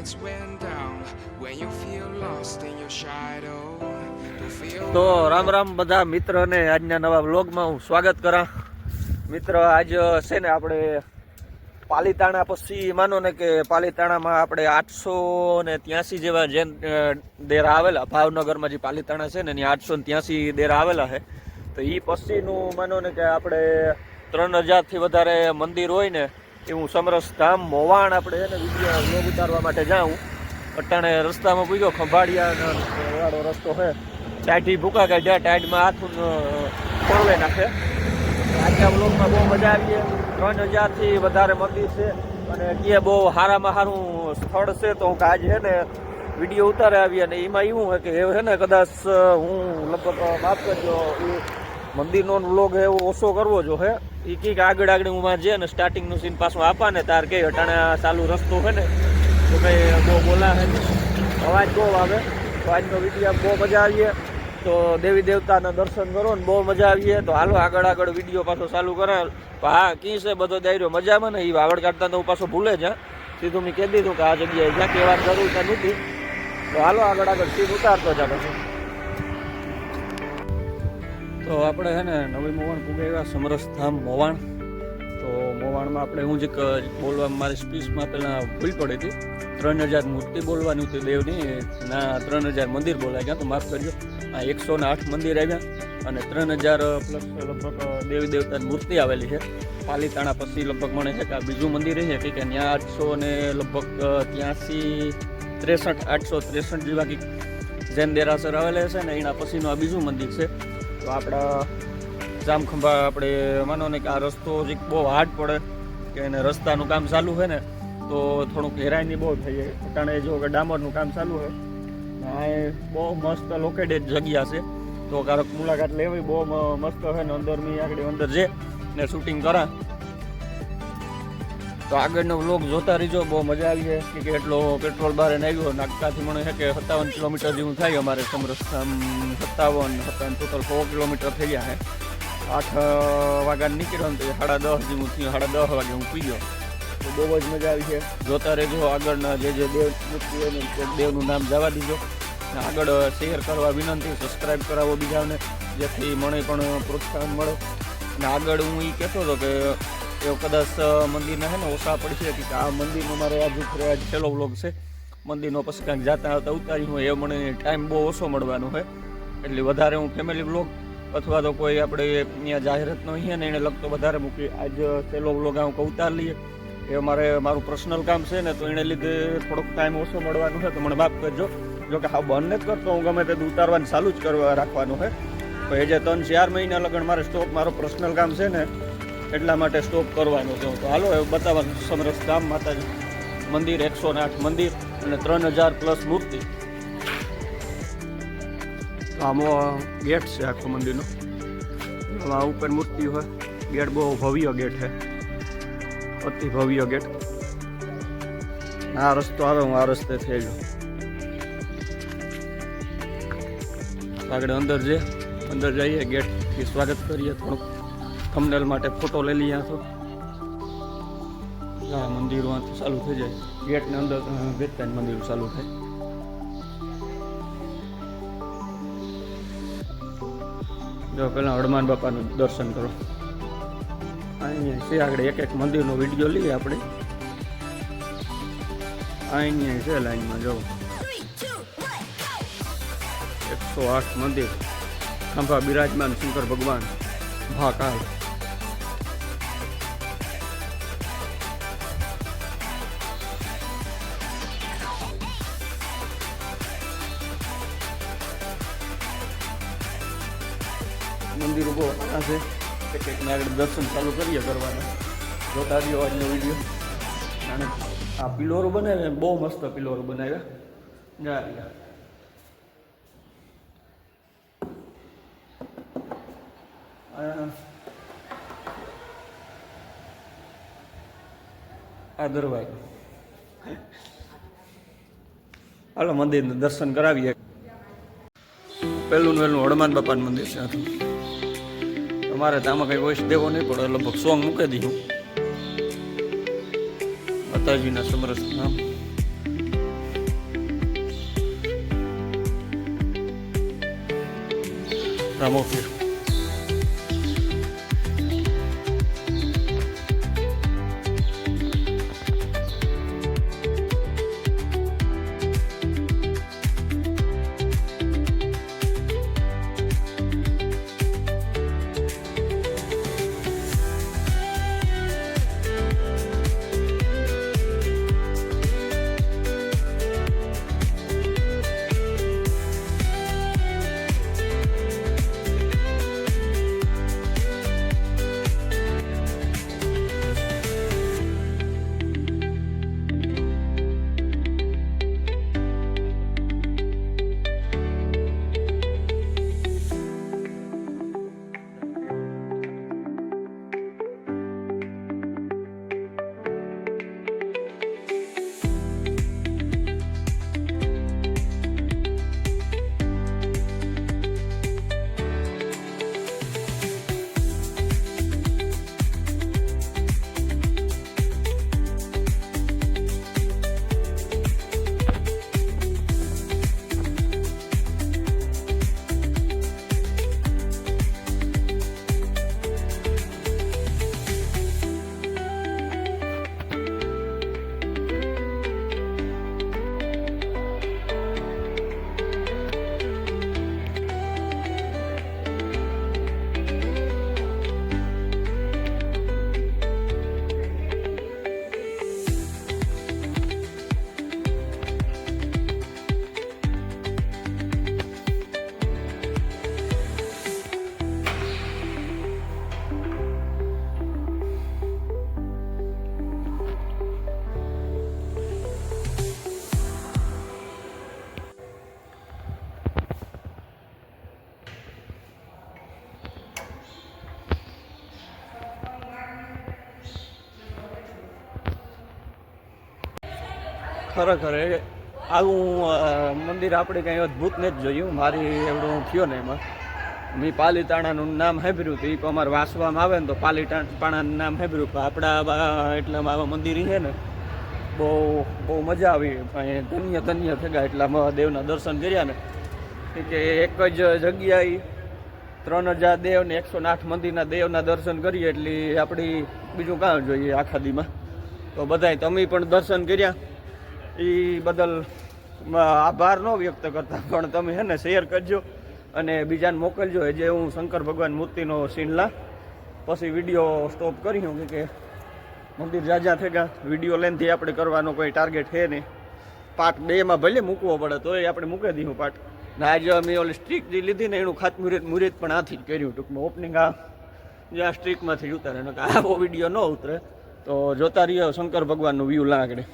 lights went down, when you feel lost in your shadow, to feel તો રામ રામ બધા મિત્રને આજના નવા વ્લોગમાં હું સ્વાગત કરા. મિત્ર, આજ છે ને આપણે પાલીતાણા પછી માનો ને કે પાલીતાણામાં આપણે 883 જેવા જૈન ડેરા આવેલા. ભાવનગરમાં જે પાલીતાણા છે ને ત્યાં 883 ડેરા આવેલા છે. તો એ પછીનું માનો ને કે આપણે 3000થી વધારે મંદિર હોય ને એવું સમરસ ધામ મોવાણ આપણે એને વિડીયો વ્લોગ ઉતારવા માટે જાઉં. અટાણે રસ્તામાં પૂછ્યો ખંભાળિયા વાળો રસ્તો છે, ટાઈટી ભૂકા કાઢ્યા, ટાઈટમાં હાથ ખોળવાઈ નાખે. આજના વ્લોગમાં બહુ મજા આવી. 3000થી વધારે મંદિર છે અને ત્યાં બહુ સારામાં સારું સ્થળ છે. તો હું આજે છે ને વિડીયો ઉતારે આવી અને એમાં એવું છે કે એ છે ને કદાચ હું લગભગ માફ કરજો એ મંદિરનો વ્લોગ એવો ઓછો કરવો જો હે. એ કંઈક આગળ હું માં જે ને સ્ટાર્ટિંગનું સીન પાછું આપા ને તાર કે અટાણા ચાલુ રસ્તો છે ને તો કંઈ બહુ બોલા છે, અવાજ બહુ આવે. તો આજનો વિડીયો બહુ મજા આવીએ. તો દેવી દેવતાના દર્શન કરો ને બહુ મજા આવીએ. તો હાલો આગળ વિડીયો પાછો ચાલુ કરે. હા, કી છે બધો દાયરો મજામાં ને એ વાવડ કાઢતા તો હું પાછો ભૂલે જ. સીધું મેં કહી દીધું કે આ જગ્યાએ જ્યાં કહેવાની જરૂર નથી. તો હાલો આગળ સીધ ઉતારતો જા પછી. તો આપણે છે ને નવી મોવાણ પુગાવ્યા, સમરસ ધામ મોવાણ. તો મોવાણમાં આપણે હું જે બોલવા મારી સ્પીચમાં પહેલાં ભૂલ પડી હતી. 3000 મૂર્તિ બોલવાની હતી દેવની, ના 3000 મંદિર બોલાય ગયા. તો માફ કરજો, આ 108 મંદિર આવ્યા અને 3000 પ્લસ લગભગ દેવી દેવતાની મૂર્તિ આવેલી છે. પાલીતાણા પછી લગભગ મને છે કે આ બીજું મંદિર છે કે ત્યાં 800 ને લગભગ 863 જેવા કંઈક જૈન દેરાસર આવેલા છે ને એના પછીનું આ બીજું મંદિર છે. તો આપણા જામખંભા આપણે માનો ને કે આ રસ્તો જે બહુ હાર્ડ પડે કે એને રસ્તાનું કામ ચાલુ છે ને તો થોડુંક હેરાની બહુ થઈ જાય. અટાણે જો કે ડામરનું કામ ચાલુ છે ને આ બહુ મસ્ત લોકેટેડ જગ્યા છે. તો કારક મુલાકાત લેવી બહુ મસ્ત છે ને અંદર જે ને શૂટિંગ કરા. તો આગળનો વ્લોગ જોતા રહીજો, બહુ મજા આવી છે કે એટલો પેટ્રોલ બારે આવ્યો. નાગતાથી મને છે કે 57 કિલોમીટર જેવું થાય અમારે સમરસ ધામ. 57 ટોટલ 100 કિલોમીટર થઈ ગયા છે. 8 વાગ્યા નીકળ્યો ને તો 10:30 જેવું થયું. 10:30 વાગે હું પી ગયો. તો બહુ જ મજા આવી છે. જોતા રહેજો આગળના જે દેવ દેવનું નામ જવા દીજો. આગળ શેર કરવા વિનંતી, સબસ્ક્રાઈબ કરાવો બીજાને, જેથી મને પણ પ્રોત્સાહન મળે. અને આગળ હું એ કહેતો હતો કે એ કદાચ મંદિરના છે ને ઓછા પડશે કે આ મંદિરનો મારો આજ છેલ્લો વ્લોગ છે. મંદિરનો પછી કાંઈક જાતા આવતા ઉતારી હોય એ મને ટાઈમ બહુ ઓછો મળવાનો હોય. એટલે વધારે હું ફેમિલી વ્લોગ અથવા તો કોઈ આપણે ત્યાં જાહેરાતનો અહીંયા ને એને લગતો વધારે મૂકી. આજ છેલ્લો વ્લોગ હું ઉતાર લઈએ. એ મારું પર્સનલ કામ છે ને તો એને લીધે થોડોક ટાઈમ ઓછો મળવાનું છે. તો મને માફ કરજો. જો કે હા બંધ જ કરતો હું ગમે તે ઉતારવાનું ચાલુ જ કરવા રાખવાનું છે. તો એ જે 3-4 મહિના લગન મારે સ્ટોપ મારો પર્સનલ કામ છે ને એટલા માટે સ્ટોપ કરવાનો છે. તો હાલો હવે બતાવવાનું સમરસ ધામ માતાજી મંદિર, 108 મંદિર અને 3000 પ્લસ મૂર્તિ. આમો ગેટ છે આખો મંદિરનો. આ ઉપર મૂર્તિ હોય. ગેટ બહુ ભવ્ય ગેટ છે, અતિ ભવ્ય ગેટ. આ રસ્તો આવે, હું આ રસ્તે થઈ ગયો. આગળ અંદર જઈએ, ગેટથી સ્વાગત કરીએ. થોડુંક થંબનેલ માટે ફોટો લઈ લઈએ. તો આ મંદિરો ચાલુ થઈ જાય. ગેટની અંદર બેતાની મંદિરો ચાલુ થાય. જો પહેલાં હનુમાન બાપાનું દર્શન કરો. અહીંયા છે આગળ એક મંદિરનો વિડીયો લઈએ આપણે. અહીંયા છે લાઈનમાં જો 108 મંદિર. ખંભા બિરાજમાન શંકર ભગવાન મહાકાલ. મંદિર ઉભો આ છે કંઈકને આગળ દર્શન ચાલુ કરીએ કરવાના. જોતા રહ્યો આજનો વિડીયો. અને આ પિલોરો બનાવ્યા, બહુ મસ્ત પિલોરો બનાવ્યા. આ દરવાજો. હાલો મંદિરનું દર્શન કરાવીએ. પહેલું હનુમાન બાપાનું મંદિર છે. તમારે તો આમાં કંઈ વોઇસ દેવો નહીં પડે, લગભગ સોંગ મૂકી દીધું માતાજીના સમરસ નામ. રામો પીર. ખરેખર આવું મંદિર આપણે કંઈ અદ્ભુત નથી જોયું. મારી એવડું થયો ને એમાં મેં પાલીતાણાનું નામ સાંભળ્યું હતું. એ પણ અમારે વાંચવામાં આવે ને તો પાલીતાણાનું નામ સાંભળ્યું. આપણા એટલામાં આવા મંદિર છે ને બહુ બહુ મજા આવી. ધન્ય થયા એટલા મહાદેવના દર્શન કર્યા ને કે એક જ જગ્યાએ 3000 દેવ ને 108 મંદિરના દેવના દર્શન કરીએ એટલે આપણી બીજું કાં જોઈએ આખા દીમાં. તો બધાય તમે પણ દર્શન કર્યા એ બદલ આભાર ન વ્યક્ત કરતા પણ તમે છે ને શેર કરજો અને બીજાને મોકલજો. જે હું શંકર ભગવાન મૂર્તિનો સીન લા પછી વિડીયો સ્ટોપ કર્યું કે મંદિર જાજા થયા. વિડીયો લેન્થથી આપણે કરવાનો કોઈ ટાર્ગેટ છે નહીં. પાર્ટ 2માં ભલે મૂકવો પડે તોય આપણે મૂકી દઈશું પાર્ટ. ને આજે અમે ઓલી સ્ટ્રીક જે લીધી ને એનું ખાતમુહૂર્ત પણ આથી જ કર્યું. ટૂંકમાં ઓપનિંગ આ જે આ સ્ટ્રીકમાંથી ઉતારે આવો વિડીયો ન ઉતરે તો જોતા રહ્યો શંકર ભગવાનનું વ્યૂ લાગડે.